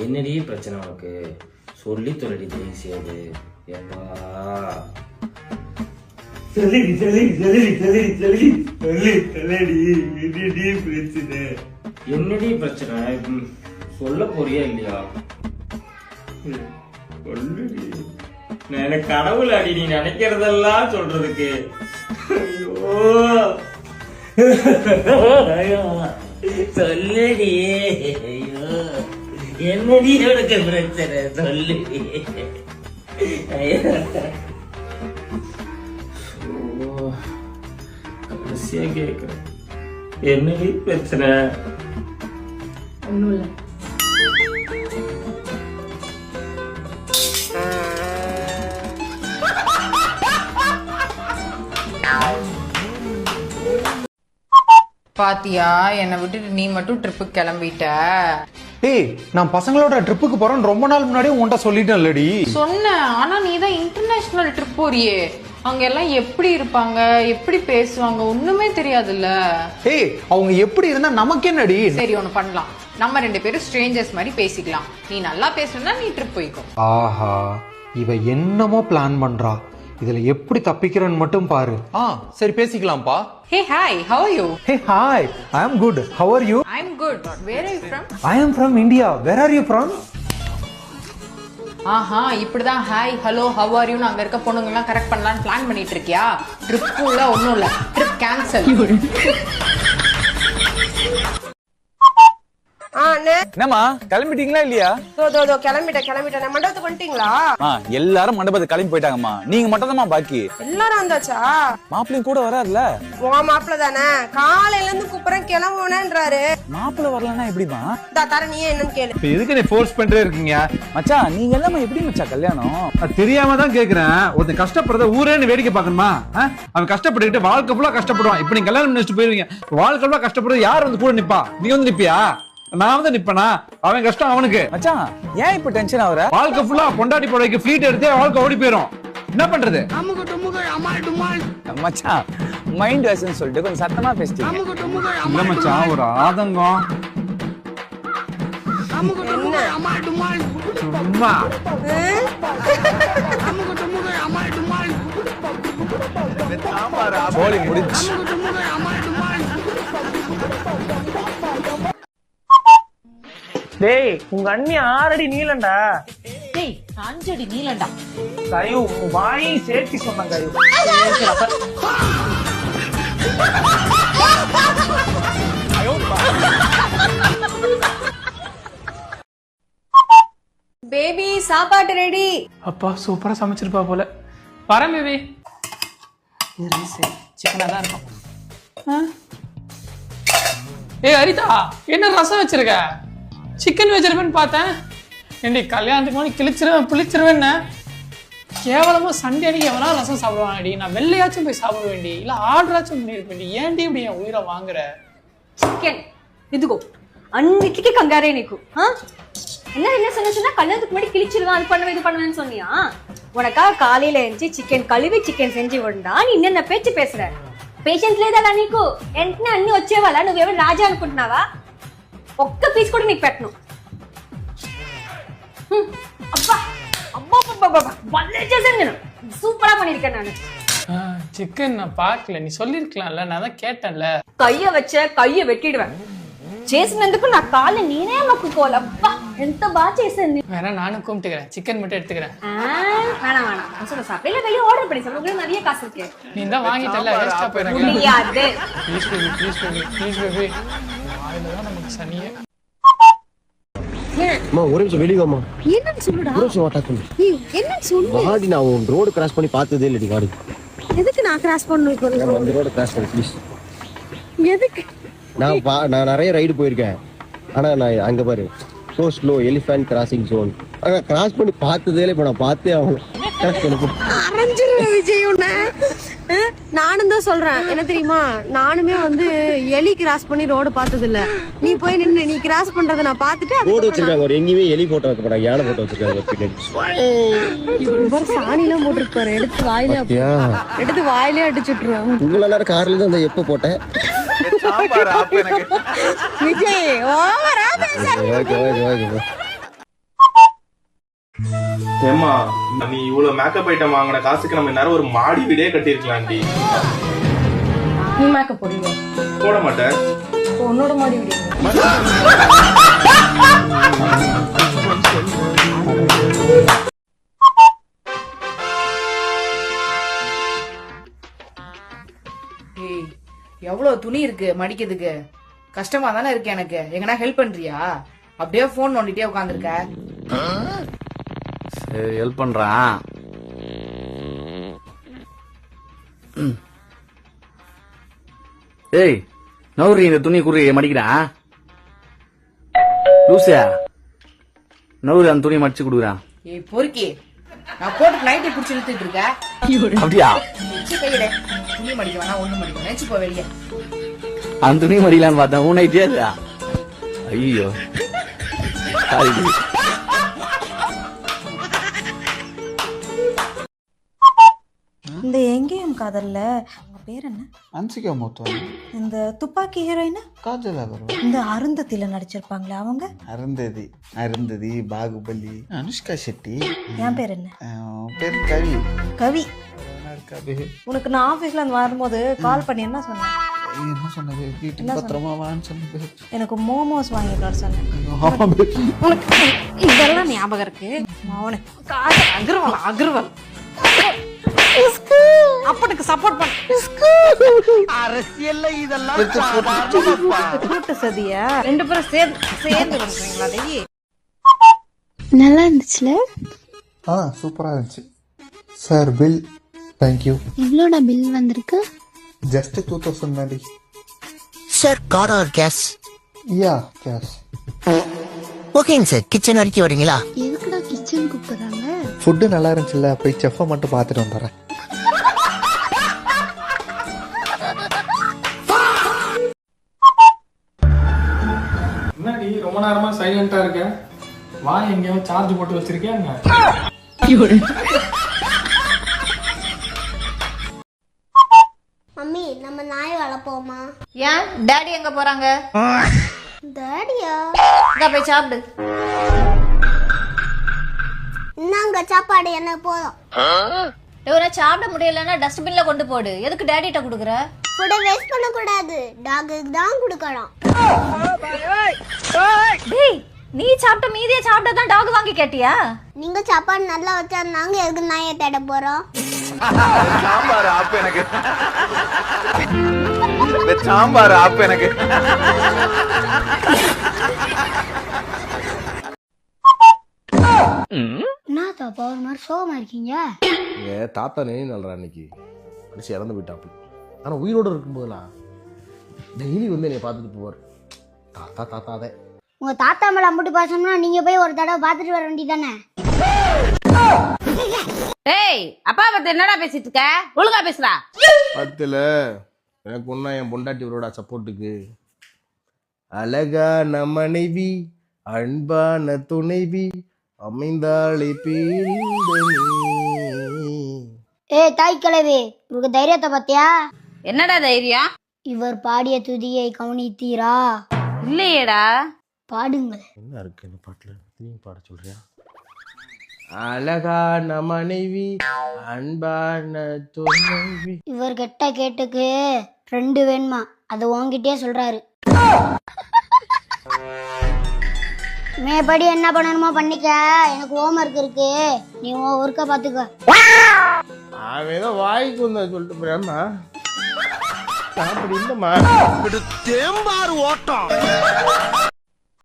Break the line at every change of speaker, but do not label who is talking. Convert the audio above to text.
என்னடி பிரச்சனை உனக்கு? சொல்லி தொலைடி தேசியது. எப்பா
என்னடி பிரச்சனை?
என்னடி பிரச்சனை? சொல்ல போறியா இல்லையா? நான் எனக்கு கடவுள் அடி, நீ நினைக்கிறதெல்லாம் சொல்றதுக்கு. ஐயோ சொல்லடி. ஐயோ என்னடி உனக்கு பிரச்சனை? சொல்லுடி. கடைசியா கேக்குறேன், என்னடி பிரச்சனை?
ஒன்றும் இல்லை.
பாத்தியா, என்னை விட்டுட்டு நீ மட்டும் ட்ரிப்புக்கு கிளம்பிட்ட.
ஏய், நான் பசங்களோட ட்ரிப்புக்கு போறேன்னு ரொம்ப நாள் முன்னாடி உன்கிட்ட சொல்லிட்டேன்லடி.
சொன்னேன், ஆனா நீ தான் இன்டர்நேஷனல் ட்ரிப் போறியே, அங்க எல்லாம் எப்படி இருப்பாங்க, எப்படி பேசுவாங்க, ஒண்ணுமே தெரியாதுல்ல.
ஏய், அவங்க எப்படி இருந்தா நமக்கு என்னடி?
சரி, ஒண்ணு பண்ணலாம், நம்ம 2 பேரும் ஸ்ட்ரேஞ்சர்ஸ் மாதிரி பேசிக்கலாம். நீ நல்லா பேசணும்னா நீ ட்ரிப் போய்க்கோ.
ஆஹா, இவ என்னமோ பிளான் பண்றா. இதுல எப்படி தப்பிக்கிறேன்னு மட்டும் பாரு. சரி பேசிக்கலாம்ப்பா.
Hey, hi, how are you?
Hey, hi, I am good. How are you?
I'm good. Where are you from?
I am from India. Where are you from?
ஆஹா, இப்படிதான் hi hello how are you அங்க இருக்க பொண்ணுங்க எல்லாம் correct பண்ணலாம்னு plan பண்ணிட்டு இருக்கியா? Trip இல்ல, ஒண்ணும் இல்ல, ட்ரிப் கேன்சல்.
என்னம்மா கிளம்பிட்டீங்களா இல்லையா?
கிளம்பிட்டேன். மண்டபத்துக்கு வந்துட்டீங்களா?
எல்லாரும் மண்டபத்துக்கு கிளம்பி போயிட்டாங்கம்மா. நீங்க மட்டும் தான் பாக்கி.
எல்லாரும் வந்தாச்சா?
மாப்பிள்ளையும் கூட வராருல?
உன் மாப்பிள்ள தானே, காலையில இருந்து கூப்பிடுறேன் கிளம்புனேன்றாரு.
மாப்பிள்ளை வரலன்னா எப்படிமா?
தர நீ என்னன்னு கேளு.
இப்ப எதுக்கு நீ ஃபோர்ஸ் பண்றே இருக்கீங்க?
மச்சான், நீங்க எல்லாமே எப்படி மச்சான் கல்யாணம்?
தெரியாம தான் கேக்குறேன். ஒருத்தன் கஷ்டப்படுறத ஊரேன்னு வேடிக்கை பார்க்கணுமா? அவன் கஷ்டப்பட்டுக்கிட்டு வாழ்க்கை ஃபுல்லா கஷ்டப்படுவான். இப்ப நீங்க கல்யாணம் பண்ணிட்டு போயிருவீங்க. வாழ்க்கை ஃபுல்லா கஷ்டப்படுறது யார் வந்து கூட நிப்பா? நீ வந்து நிப்பியா? நான் வந்து நிப்பனா? அவன் கஷ்டம் அவனுக்கு.
மச்சான், ஏன் இப்ப டென்ஷன் ஆகுற?
வாழ்க்கை ஃபுல்லா பொண்டாட்டி போடைக்கு ஃப்ளீட் எடுத்தே வாழ்க்கை ஓடி போயிரும். என்ன பண்றது?
மச்சான், மைண்ட் வாய்ஸ்னு சொல்லிட்டு கொஞ்சம் சத்தமா பேசிட்டீங்க.
இல்ல மச்சான், ஒரு ஆதங்கம். சும்மா
போலி முடிஞ்சு.
டேய், உங்க அண்ணி 6 அடி நீளண்டா.
டேய், 5 அடி நீளண்டா.
கயு, உன் வாயை சேர்த்து சொன்ன கயு.
பேபி சாப்பாட்டு ரெடி.
அப்பா சூப்பரா சமைச்சிருப்பா போல. வரேன் பேபி.
சிக்கனா தான் இருக்கும்.
ஏய் ஹரிதா, என்ன ரசம் வச்சிருக்க? சிக்கன் வச்சிருப்பேன்னு பார்த்தேன். ஏண்டி கல்யாணத்துக்கு முன்னாடி புளிச்சிருவேன்னு கேவலமா சண்டே அன்னைக்கு எவனா ரசம் சாப்பிடுவாங்கடி. நான் வெள்ளையாச்சும் போய் சாப்பிட வேண்டி, இல்ல ஆர்டராச்சும் பண்ணிருப்பேன்டி. ஏன்டி இப்படி என் உயிரை வாங்குற?
చికెన్ ఇదిగో అన్నిటికీ కంగారే నీకు என்ன சொன்னா கல்யாணத்துக்கு முன்னாடி கிழிச்சிருவான், அது பண்ணுவேன் இது பண்ணுவேன்னு சொன்னியா? உனக்கா காலையில எழுந்து சிக்கன் கழுவி சிக்கன் செஞ்சு விடா. நீ என்னென்ன பேச்சு பேசுற? పేషెన్స్ లేదా నీకు? వెంటనే అన్ని వచ్చేవాళ్ళ? నువ్వేమైనా రాజా అనుకుంటున్నావా? ఒక్క పీస్ కూడా నీకు పెట్టను. అబ్బా అబ్బా అబ్బా భలే చేశాను నేను, సూపரா பண்ணிருக்கேன் நான்.
சிக்கன் நான் பார்க்கல, நீ சொல்லிருக்கலாம்ல, நான் தான் கேட்டேன்ல.
కయ్య వచ్చే కయ్య వెట్టిடுவேன். చేసినందుకు నా కాళ్ళు నేనే మొక్కుకోవాలి. అబ్బా ఎంత బాగా చేసింది.
வேணா நானும் கும்பிட்டுக்கிறேன், சிக்கன் மட்டும் எடுத்துக்கிறேன்.
வேணாம் வேணாம் சொல்ல சாப்பிடல, வெளியே ஆர்டர் பண்ணி சாப்பிட, உங்களுக்கு நிறைய காசு இருக்கு.
நீ தான் வாங்கிட்டல, வேஸ்டா போயிடுங்க.
முடியாது.
Please baby, please baby, please baby. வாயில தான் நமக்கு சனியே.
அம்மா ஒரு நிமிஷம் வெளியே வாமா.
என்னன்னு சொல்லுடா?
ஒரு நிமிஷம் வாடா தம்பி.
என்னன்னு சொல்லு.
வாடி, நான் உன் ரோடு கிராஸ் பண்ணி பார்த்ததே இல்லடி. வாடி.
எதுக்கு நான் கிராஸ் பண்ணனும்?
நான் அந்த ரோடு கிராஸ் பண்ணி ப்ளீஸ்.
எதுக்கு?
நான் நிறைய ரைடு போயிருக்கேன். ஆனா நான் அங்க பாரு, so slow elephant crossing zone. ஆனா கிராஸ் பண்ணி பார்த்ததே இல்லை. இப்ப நான் பார்த்தே ஆகணும். கிராஸ் பண்ணி
அரஞ்சிரு விஜய் உன்ன. நானும் தான் சொல்றேன், என்ன தெரியுமா, நானுமே வந்து எலி கிராஸ் பண்ணி ரோடு பார்த்தது இல்ல. நீ போய் நின்று நீ கிராஸ் பண்றத நான் பார்த்துட்டு
ரோடு வச்சிருக்காங்க. ஒரு எங்கேயுமே எலி போட்டோ வைக்க மாட்டாங்க, யானை போட்டோ வச்சிருக்காங்க.
இவர் சாணிலாம் போட்டுருப்பாரு, எடுத்து வாயிலே அடிச்சுட்டுருவோம்.
உங்களை எல்லாரும் கார்ல இருந்து அந்த எப்ப போட்டேன்
விஜய் ஓவரா பேசாத.
Okay okay okay.
ஏமா நீ இவ்வளவு மேக்கப் ஐட்டம் வாங்கின காசுக்கு நம்ம நேரம் ஒரு மாடி வீடே கட்டிருக்கலாம்டி.
நீ மேக்கப் போடுவீங்க?
போட மாட்டேன்.
உன்னோட மாடி விடுவீங்க?
ஏய், எவ்வளவு துணி இருக்கு மடிக்கிறதுக்கு, கஷ்டமா தானே இருக்கு எனக்கு. எங்கனா ஹெல்ப் பண்றியா? அப்படியே போன் நோண்டிட்டே உட்காந்துருக்க.
சரி ஹெல்ப் பண்றேன். ஏய் நவுரி, இந்த துணி குறி மடிக்கிறேன். லூசியா நவுரி அந்த துணியை மடிச்சு கொடுக்குறான்.
ஏய் பொறுக்கி, நான் போட்டு நைட்டை பிடிச்சி இழுத்துட்டு இருக்க.
அப்படியா?
கையில துணி மடிக்க வேணா, ஒண்ணு மடிக்க நினைச்சு போ வெளியே.
அந்த துணி மடிக்கலான்னு பார்த்தேன், உன் நைட்டியா இல்லையா? ஐயோ
இந்த எங்கேயும் காதல்ல அவங்க பேர் என்ன?
அன்சிகா மோத்தோ.
இந்த துப்பாக்கி ஹீரோயின்
காஜல் அகர்வால்.
இந்த அருந்ததில நடிச்சிருப்பாங்களே அவங்க?
அருந்ததி, பாகுபலி, அனுஷ்கா ஷெட்டி.
என் பேர் என்ன?
பேர் கவி.
கவி. உனக்கு நான் ஆபீஸ்ல இருந்து வரும்போது கால் பண்ணி என்ன சொன்னேன்?
என்ன சொன்னது? வீட்டுக்கு பத்திரமா வான்னு சொன்னது.
எனக்கு மோமோஸ் வாங்கி தர சொன்னேன். உனக்கு இதெல்லாம் ஞாபகம் இருக்கு? அவனுக்கு அகர்வால் அகர்வால் அப்பனுக்கு சப்போர்ட் பண்ண அரசியல்ல இதெல்லாம் கூட்டு சதியா? ரெண்டு பேரும் சேர்ந்து பண்றீங்களா? டேய்
நல்லா இருந்துச்சுல?
சூப்பரா இருந்துச்சு சார். Bill thank you.
எவ்வளோட பில் வந்திருக்கு?
ஜஸ்ட் 2000 மேடி
sir. Card or cash?
Yeah cash.
ஓகேங்க சார். கிச்சன் வரைக்கும் வரீங்களா?
எதுக்குடா கிச்சன் கூப்பிடுறாங்க?
ஃபுட்டு நல்லா இருந்துச்சுல்ல, போய் செஃப்பை மட்டும் பார்த்துட்டு வந்துடுறேன்.
என்னடி ரொம்ப நேரமா சைலண்டா இருக்க? வா, எங்கேயாவது சார்ஜ் போட்டு வச்சிருக்கேன்.
மம்மி நம்ம நாய் வளர்ப்போமா?
ஏன் டாடி எங்க போறாங்க?
டாடியா?
இங்க போய் சாப்பிடு.
இன்னாங்க சாப்பாடு என்ன போதும்.
இவரை சாப்பிட முடியலன்னா டஸ்ட்பின்ல கொண்டு போடு. எதுக்கு டாடிட்ட குடுக்குற?
ஃபுட் வேஸ்ட் பண்ண கூடாது, டாகுக்கு தான் கொடுக்கணும்.
டேய், நீ சாப்பிட்ட மீதியை சாப்பிட்டா தான் டாக் வாங்கி கேட்டியா?
நீங்க சாப்பாடு நல்லா வச்சா நாங்க எதுக்கு நாயை தேட போறோம்?
சாம்பார் ஆப்பு எனக்கு. சாம்பார் ஆப்பு எனக்கு.
என்ன தாப்பா ஒரு மாதிரி சோகமா இருக்கீங்க?
தாத்தா நினைவு நாள்றா அன்னைக்கு மனுஷன் இறந்து போயிட்டாப்பு. ஆனா உயிரோடு இருக்கும்போதெல்லாம் டெய்லி வந்து என்னை பார்த்துட்டு போவார். தாத்தா தாத்தாதே.
உங்க தாத்தா மேல அம்புட்டு பாசம்னா நீங்க போய் ஒரு தடவை பார்த்துட்டு வர வேண்டியதானே?
டேய், அப்பா பத்தி என்னடா பேசிட்டு இருக்க? ஒழுங்கா பேசுறா.
பத்துல எனக்கு ஒன்னா என் பொண்டாட்டியோட சப்போர்ட்டுக்கு அழகான மனைவி, அன்பான துணைவி அமைந்தாளே பேரின்பமே.
ஏய் தாய் கிழவி, உனக்கு தைரியத்தை பத்தியா?
என்னடா தைரியம்?
இவர் பாடிய துதியை கவனித்தீரா?
இல்லையேடா.
பாடுங்கள்.
என்ன இருக்கு இந்த பாட்டுல? திரும்பி பாட சொல்றியா? அழகான மனைவி, அன்பான துணைவி.
இவர் கெட்ட கேட்டுக்கு 2 வேணுமா? அது உன்கிட்டயே சொல்றாரு. மேபடி என்ன பண்ணணுமோ பண்ணிக்க. எனக்கு ஹோம்வொர்க் இருக்கு, நீ உன் ஒர்க்கை பாத்துக்க.
அவன் ஏதோ வாய்க்கு வந்த சொல்லிட்டு போறாமா? அப்படி இல்லம்மா.
தேம்பார் ஓட்டம்.